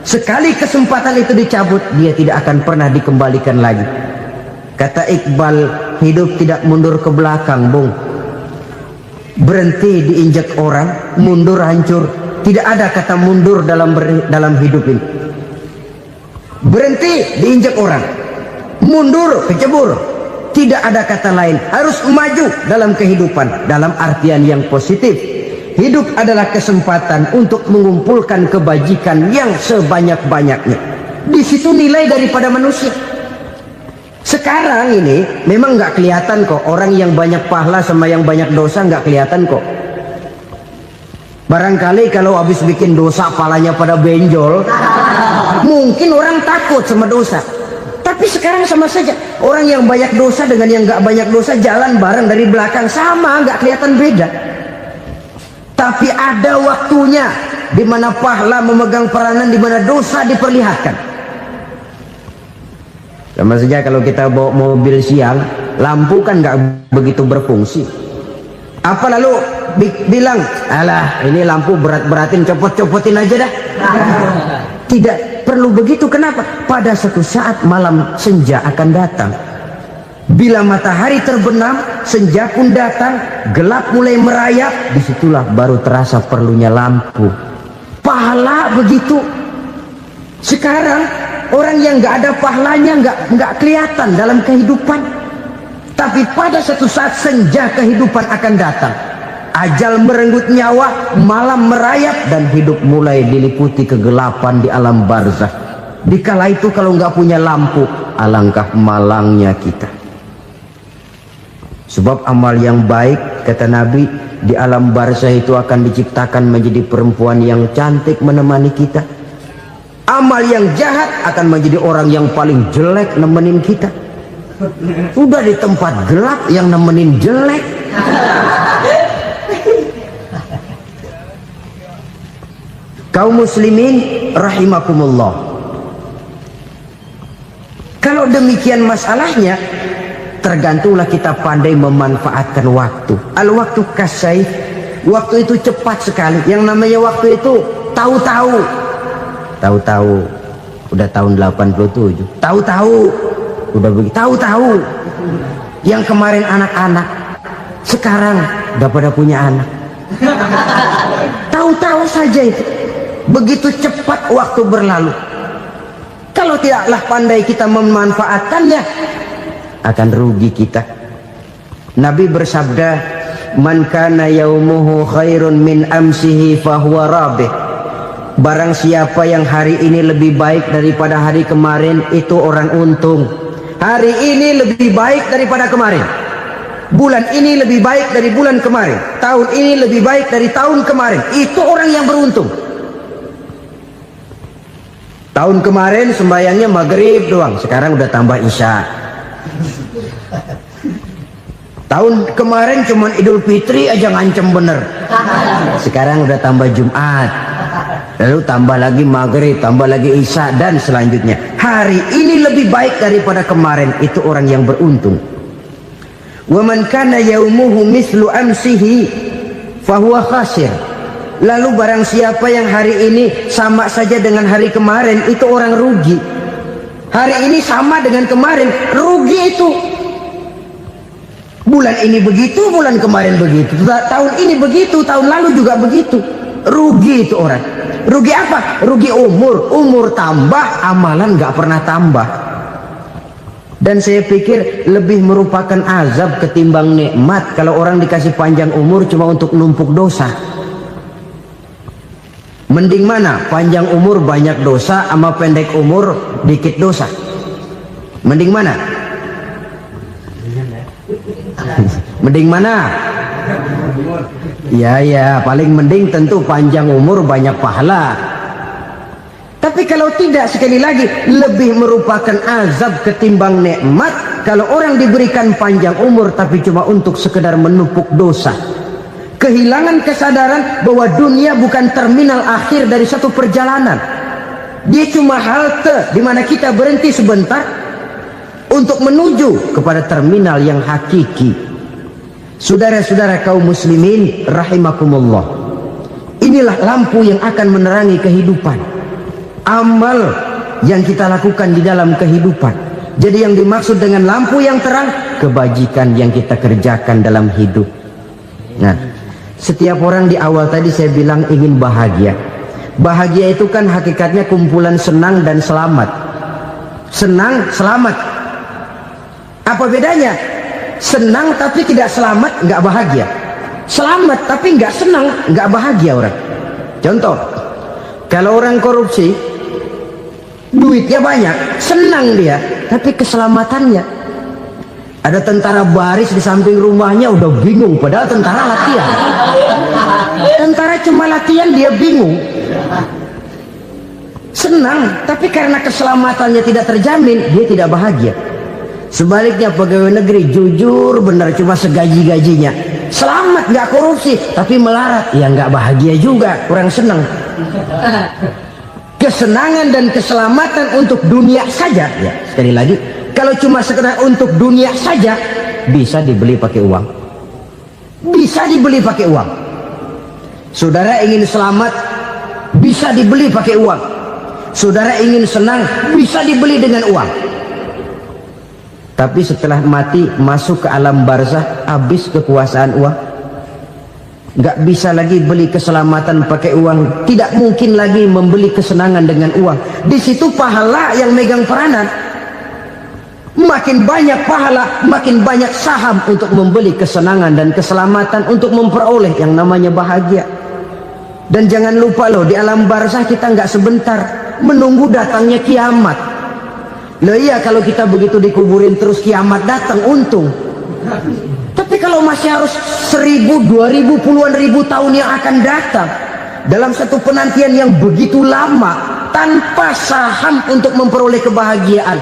Sekali kesempatan itu dicabut, dia tidak akan pernah dikembalikan lagi. Kata Iqbal, hidup tidak mundur ke belakang, Bung. Berhenti diinjak orang, mundur hancur. Tidak ada kata mundur dalam hidup ini. Berhenti diinjak orang, mundur kecebur. Tidak ada kata lain. Harus maju dalam kehidupan, dalam artian yang positif. Hidup adalah kesempatan untuk mengumpulkan kebajikan yang sebanyak-banyaknya. Di situ nilai daripada manusia. Sekarang ini memang nggak kelihatan kok, orang yang banyak pahala sama yang banyak dosa nggak kelihatan kok. Barangkali kalau habis bikin dosa palanya pada benjol, mungkin orang takut sama dosa. Tapi sekarang sama saja, orang yang banyak dosa dengan yang nggak banyak dosa jalan bareng dari belakang, sama, nggak kelihatan beda. Tapi ada waktunya di mana pahala memegang peranan, di mana dosa diperlihatkan. Sama saja kalau kita bawa mobil siang, lampu kan nggak begitu berfungsi. Apa lalu bilang, alah ini lampu berat-beratin, copot-copotin aja dah. Tidak perlu begitu. Kenapa? Pada suatu saat malam senja akan datang. Bila matahari terbenam, senja pun datang, gelap mulai merayap, disitulah baru terasa perlunya lampu. Pahala begitu. Sekarang orang yang nggak ada pahalanya nggak kelihatan dalam kehidupan. Tapi pada suatu saat senja kehidupan akan datang. Ajal merenggut nyawa, malam merayap, dan hidup mulai diliputi kegelapan di alam barzakh. Dikala itu kalau nggak punya lampu, alangkah malangnya kita. Sebab amal yang baik, kata Nabi, di alam barzakh itu akan diciptakan menjadi perempuan yang cantik menemani kita. Amal yang jahat akan menjadi orang yang paling jelek nemenin kita. Udah di tempat gelap yang nemenin jelek. Kaum muslimin rahimakumullah. Kalau demikian masalahnya, tergantunglah kita pandai memanfaatkan waktu. Al-waktu kasayf, waktu itu cepat sekali. Yang namanya waktu itu tahu-tahu. Tahu-tahu udah tahun 87. Tahu-tahu udah begitu. Tahu-tahu yang kemarin anak-anak, sekarang udah pada punya anak. Tahu-tahu saja itu. Begitu cepat waktu berlalu. Kalau tidaklah pandai kita memanfaatkannya, akan rugi kita. Nabi bersabda, man kana yaumuhu khairun min amsihi fahuwa rabih. Barang siapa yang hari ini lebih baik daripada hari kemarin, itu orang untung. Hari ini lebih baik daripada kemarin, bulan ini lebih baik dari bulan kemarin, tahun ini lebih baik dari tahun kemarin, itu orang yang beruntung. Tahun kemarin sembahyangnya maghrib doang, sekarang udah tambah isya. Tahun kemarin cuman Idul Fitri aja ngancem bener, sekarang udah tambah Jumat, lalu tambah lagi maghrib, tambah lagi isya, dan selanjutnya. Hari ini lebih baik daripada kemarin, itu orang yang beruntung. Wa man kana yaumuhu mislu amsihi fahuwa khasir. Lalu barang siapa yang hari ini sama saja dengan hari kemarin, itu orang rugi. Hari ini sama dengan kemarin, rugi itu. Bulan ini begitu, bulan kemarin begitu, tahun ini begitu, tahun lalu juga begitu. Rugi itu orang. Rugi apa? Rugi umur. Umur tambah, amalan gak pernah tambah. Dan saya pikir lebih merupakan azab ketimbang nikmat kalau orang dikasih panjang umur cuma untuk numpuk dosa. Mending mana? Panjang umur banyak dosa sama pendek umur dikit dosa? Mending mana? Mending mana? Ya, paling mending tentu panjang umur banyak pahala. Tapi kalau tidak, sekali lagi, lebih merupakan azab ketimbang nikmat kalau orang diberikan panjang umur tapi cuma untuk sekedar menumpuk dosa. Kehilangan kesadaran bahwa dunia bukan terminal akhir dari satu perjalanan. Dia cuma halte di mana kita berhenti sebentar untuk menuju kepada terminal yang hakiki. Saudara-saudara kaum muslimin rahimakumullah, inilah lampu yang akan menerangi kehidupan, amal yang kita lakukan di dalam kehidupan. Jadi yang dimaksud dengan lampu yang terang, kebajikan yang kita kerjakan dalam hidup. Nah, setiap orang di awal tadi saya bilang ingin bahagia. Bahagia itu kan hakikatnya kumpulan senang dan selamat. Senang, selamat. Apa bedanya? Senang tapi tidak selamat, nggak bahagia. Selamat tapi nggak senang, nggak bahagia orang. Contoh, kalau orang korupsi, duitnya banyak, senang dia, tapi keselamatannya. Ada tentara baris di samping rumahnya udah bingung, padahal tentara latihan. Tentara cuma latihan, dia bingung. Senang, tapi karena keselamatannya tidak terjamin, dia tidak bahagia. Sebaliknya pegawai negeri jujur benar, cuma segaji-gajinya, selamat nggak korupsi tapi melarat, ya nggak bahagia juga, kurang senang. Kesenangan dan keselamatan untuk dunia saja, ya sekali lagi, kalau cuma sekedar untuk dunia saja, bisa dibeli pakai uang, bisa dibeli pakai uang. Saudara ingin selamat, bisa dibeli pakai uang. Saudara ingin senang, bisa dibeli dengan uang. Tapi setelah mati masuk ke alam barzah, habis kekuasaan uang. Nggak bisa lagi beli keselamatan pakai uang, tidak mungkin lagi membeli kesenangan dengan uang. Di situ pahala yang megang peranan. Makin banyak pahala, makin banyak saham untuk membeli kesenangan dan keselamatan, untuk memperoleh yang namanya bahagia. Dan jangan lupa loh, di alam barzah kita nggak sebentar, menunggu datangnya kiamat. Loh iya, kalau kita begitu dikuburin terus kiamat datang, untung. Tapi kalau masih harus 1000, 2000, puluhan ribu tahun yang akan datang, dalam satu penantian yang begitu lama, tanpa saham untuk memperoleh kebahagiaan,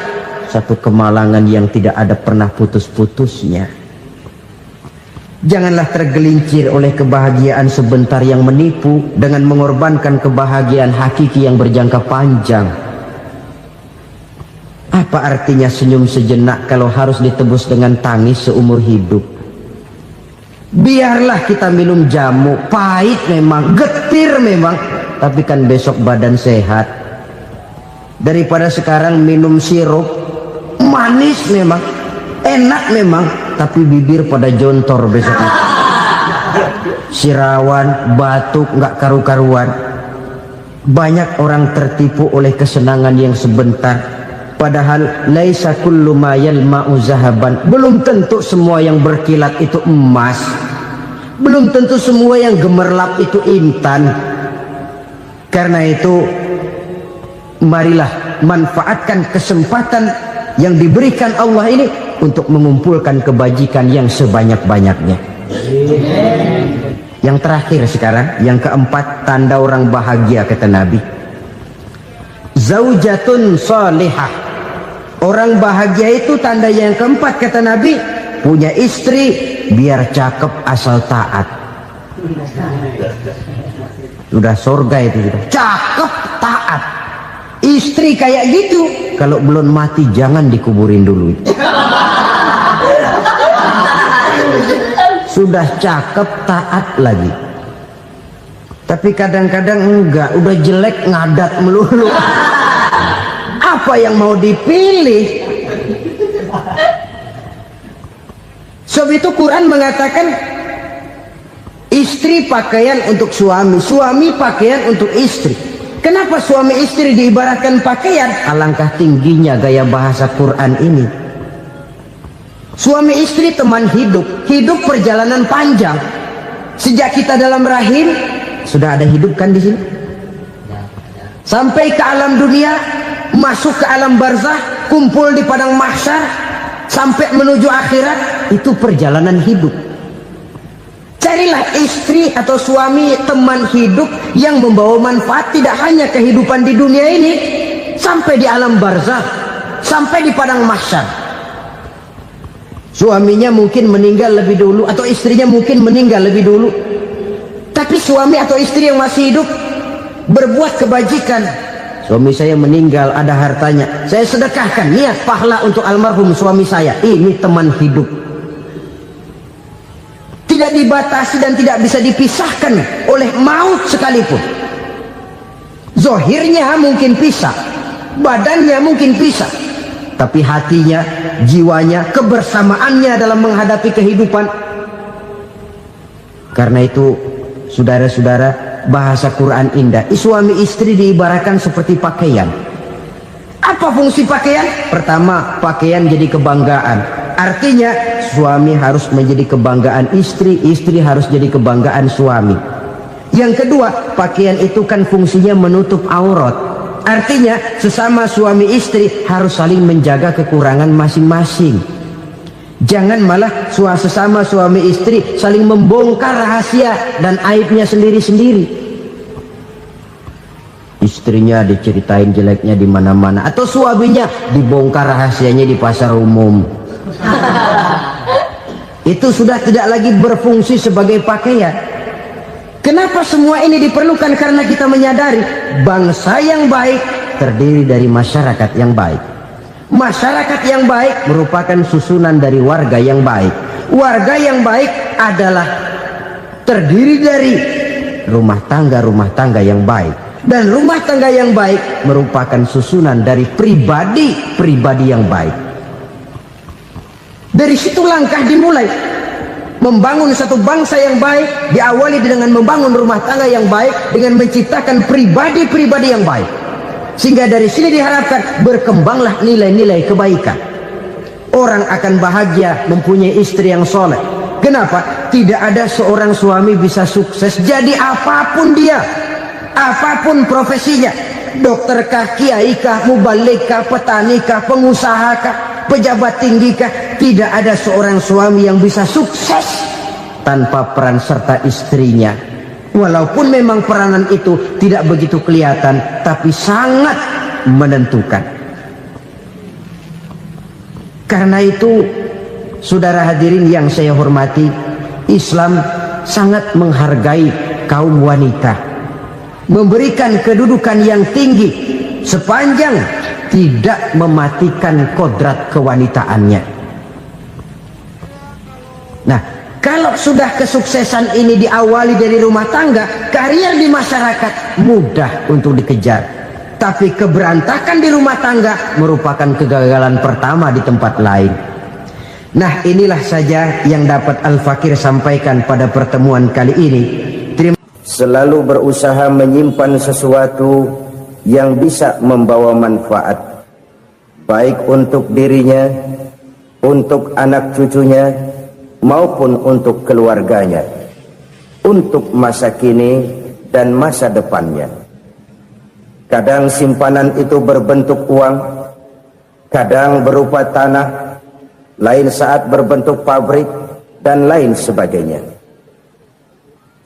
satu kemalangan yang tidak ada pernah putus-putusnya. Janganlah tergelincir oleh kebahagiaan sebentar yang menipu dengan mengorbankan kebahagiaan hakiki yang berjangka panjang. Apa artinya senyum sejenak kalau harus ditebus dengan tangis seumur hidup? Biarlah kita minum jamu, pahit memang, getir memang, tapi kan besok badan sehat. Daripada sekarang minum sirup, manis memang, enak memang, tapi bibir pada jontor besoknya. Sirawan, batuk, nggak karu-karuan. Banyak orang tertipu oleh kesenangan yang sebentar, padahal laisa kullu ma yalma'u zahaban. Belum tentu semua yang berkilat itu emas, belum tentu semua yang gemerlap itu intan. Karena itu marilah manfaatkan kesempatan yang diberikan Allah ini untuk mengumpulkan kebajikan yang sebanyak-banyaknya. Yang terakhir sekarang, yang keempat, tanda orang bahagia kata Nabi. Zaujatun salihah. Orang bahagia itu tanda yang keempat kata Nabi, punya istri biar cakep asal taat. Sudah surga itu sudah. Cakep taat. Istri kayak gitu, kalau belum mati jangan dikuburin dulu. Sudah cakep taat lagi, tapi kadang-kadang enggak, udah jelek ngadat melulu. Apa yang mau dipilih? Sebab itu Quran mengatakan istri pakaian untuk suami, suami pakaian untuk istri. Kenapa suami istri diibaratkan pakaian? Alangkah tingginya gaya bahasa Quran ini. Suami istri teman hidup, hidup perjalanan panjang. Sejak kita dalam rahim sudah ada hidup kan di sini. Sampai ke alam dunia, masuk ke alam barzah, kumpul di padang mahsyar, sampai menuju akhirat, itu perjalanan hidup. Carilah istri atau suami teman hidup yang membawa manfaat tidak hanya kehidupan di dunia ini, sampai di alam barzah, sampai di padang mahsyar. Suaminya mungkin meninggal lebih dulu, atau istrinya mungkin meninggal lebih dulu, tapi suami atau istri yang masih hidup berbuat kebajikan. Suami saya meninggal, ada hartanya, saya sedekahkan, niat pahala untuk almarhum suami saya. Ini teman hidup, tidak dibatasi dan tidak bisa dipisahkan oleh maut sekalipun. Zohirnya mungkin pisah, badannya mungkin pisah, tapi hatinya, jiwanya, kebersamaannya dalam menghadapi kehidupan. Karena itu saudara-saudara, bahasa Quran indah. Suami istri diibaratkan seperti pakaian. Apa fungsi pakaian? Pertama, pakaian jadi kebanggaan. Artinya suami harus menjadi kebanggaan istri, istri harus jadi kebanggaan suami. Yang kedua, pakaian itu kan fungsinya menutup aurat. Artinya sesama suami istri harus saling menjaga kekurangan masing-masing. Jangan malah sesama suami istri saling membongkar rahasia dan aibnya sendiri-sendiri. Istrinya diceritain jeleknya di mana-mana, atau suaminya dibongkar rahasianya di pasar umum. Itu sudah tidak lagi berfungsi sebagai pakaian. Kenapa semua ini diperlukan? Karena kita menyadari bangsa yang baik terdiri dari masyarakat yang baik. Masyarakat yang baik merupakan susunan dari warga yang baik. Warga yang baik adalah terdiri dari rumah tangga yang baik. Dan rumah tangga yang baik merupakan susunan dari pribadi yang baik. Dari situ langkah dimulai. Membangun satu bangsa yang baik diawali dengan membangun rumah tangga yang baik, dengan menciptakan pribadi-pribadi yang baik. Sehingga dari sini diharapkan berkembanglah nilai-nilai kebaikan. Orang akan bahagia mempunyai istri yang soleh. Kenapa? Tidak ada seorang suami bisa sukses jadi apapun dia, apapun profesinya. Dokterkah, kiaikah, mubalikah, petanikah, pengusahakah, pejabat tinggikah, tidak ada seorang suami yang bisa sukses tanpa peran serta istrinya. Walaupun memang peranan itu tidak begitu kelihatan, tapi sangat menentukan. Karena itu, saudara hadirin yang saya hormati, Islam sangat menghargai kaum wanita, memberikan kedudukan yang tinggi sepanjang tidak mematikan kodrat kewanitaannya. Nah, kalau sudah kesuksesan ini diawali dari rumah tangga, karier di masyarakat mudah untuk dikejar. Tapi keberantakan di rumah tangga merupakan kegagalan pertama di tempat lain. Nah, inilah saja yang dapat Al-Fakir sampaikan pada pertemuan kali ini. selalu berusaha menyimpan sesuatu yang bisa membawa manfaat, baik untuk dirinya, untuk anak cucunya, maupun untuk keluarganya, untuk masa kini dan masa depannya. Kadang simpanan itu berbentuk uang, kadang berupa tanah, lain saat berbentuk pabrik, dan lain sebagainya.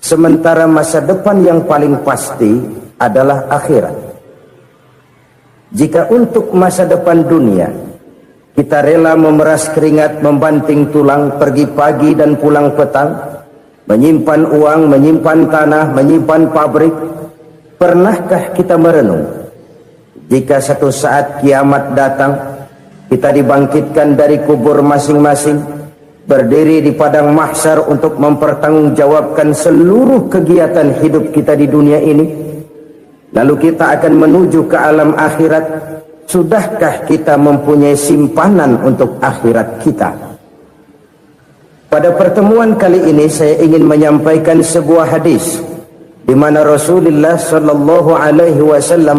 Sementara masa depan yang paling pasti adalah akhirat. Jika untuk masa depan dunia kita rela memeras keringat, membanting tulang, pergi pagi dan pulang petang, menyimpan uang, menyimpan tanah, menyimpan pabrik, pernahkah kita merenung jika satu saat kiamat datang, kita dibangkitkan dari kubur masing-masing, berdiri di padang mahsyar untuk mempertanggungjawabkan seluruh kegiatan hidup kita di dunia ini, lalu kita akan menuju ke alam akhirat. Sudahkah kita mempunyai simpanan untuk akhirat kita? Pada pertemuan kali ini saya ingin menyampaikan sebuah hadis di mana Rasulullah sallallahu alaihi wasallam